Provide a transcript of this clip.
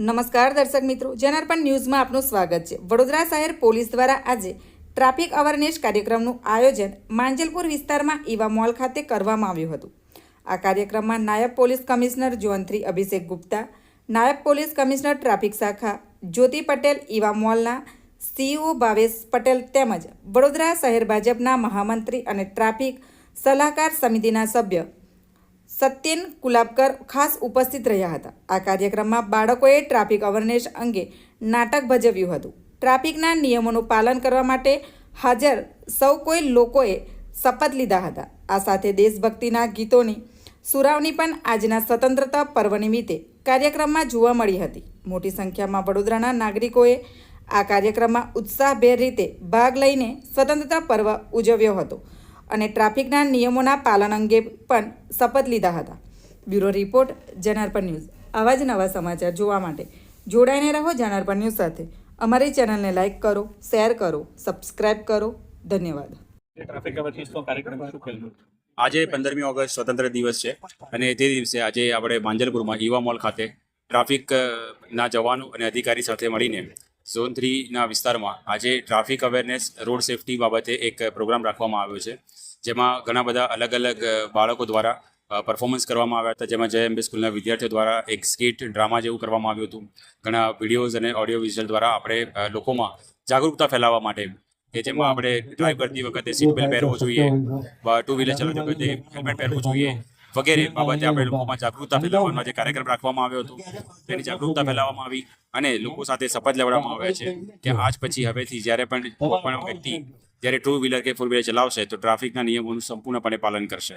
નમસ્કાર દર્શક મિત્રો, જનાર્પણ ન્યૂઝમાં આપનું સ્વાગત છે। વડોદરા શહેર પોલીસ દ્વારા આજે ટ્રાફિક અવેરનેસ કાર્યક્રમનું આયોજન માંજલપુર વિસ્તારમાં ઈવા મોલ ખાતે કરવામાં આવ્યું હતું। આ કાર્યક્રમમાં નાયબ પોલીસ કમિશનર ઝોન 3 અભિષેક ગુપ્તા, નાયબ પોલીસ કમિશનર ટ્રાફિક શાખા જ્યોતિ પટેલ, ઈવા મોલના સીઈઓ ભાવેશ પટેલ તેમજ વડોદરા શહેર ભાજપના મહામંત્રી અને ટ્રાફિક સલાહકાર સમિતિના સભ્ય સત્યેન કુલાબકર ખાસ ઉપસ્થિત રહ્યા હતા। આ કાર્યક્રમમાં બાળકોએ ટ્રાફિક અવેરનેસ અંગે નાટક ભજવ્યું હતું। ટ્રાફિકના નિયમોનું પાલન કરવા માટે હાજર સૌ કોઈ લોકોએ શપથ લીધા હતા। આ સાથે દેશભક્તિના ગીતોની સુરાવણી પણ આજના સ્વતંત્રતા પર્વ નિમિત્તે કાર્યક્રમમાં જોવા મળી હતી। મોટી સંખ્યામાં વડોદરાના નાગરિકોએ આ કાર્યક્રમમાં ઉત્સાહભેર રીતે ભાગ લઈને સ્વતંત્રતા પર્વ ઉજવ્યો હતો અને ટ્રાફિકના નિયમોના પાલન અંગે પણ શપથ લીધા હતા। Bureau report, જનાર્પણ news. આવા જ નવા સમાચાર જોવા માટે જોડાઈને રહો જનાર્પણ ન્યૂઝ સાથે। અમારી ચેનલને લાઇક કરો, શેર કરો, સબસ્ક્રાઇબ કરો। ધન્યવાદ। આજે 15મી ઓગસ્ટ સ્વતંત્ર દિવસ છે અને તે દિવસે આજે આપણે માંજલપુરમાં ઈવા મોલ ખાતે ટ્રાફિકના જવાનો અને અધિકારી સાથે મળીને ઝોન 3ના વિસ્તારમાં આજે ટ્રાફિક અવેરનેસ રોડ સેફટી બાબતે એક પ્રોગ્રામ રાખવામાં આવ્યો છે, જેમાં ઘણા બધા અલગ અલગ બાળકો દ્વારા પરફોર્મન્સ કરવામાં આવ્યા હતા, જેમાં JMB સ્કૂલના વિદ્યાર્થીઓ દ્વારા એક સ્કીટ ડ્રામા જેવું કરવામાં આવ્યું હતું। ઘણા વિડીયોઝ અને ઓડિયો વિઝ્યુઅલ દ્વારા આપણે લોકોમાં જાગૃતતા ફેલાવવા માટે કે જેમાં આપણે ડ્રાઈવ કરતી વખતે સીટ બેલ્ટ પહેરવો જોઈએ, ટુ વ્હીલર ચલાવતી વખતે હેલ્મેટ પહેરવું જોઈએ વગેરે બાબતે આપણે લોકોમાં જાગૃતતા ફેલાવવાનો જે કાર્યક્રમ રાખવામાં આવ્યો હતો તેની જાગૃતતા ફેલાવવામાં આવી અને લોકો સાથે શપથ લેવડાવવામાં આવ્યા છે કે આજ પછી હવેથી જ્યારે પણ કોઈ પણ વ્યક્તિ જ્યારે ટુ વ્હીલર કે ફોર વ્હીલર ચલાવશે તો ટ્રાફિકના નિયમોનું સંપૂર્ણપણે પાલન કરશે।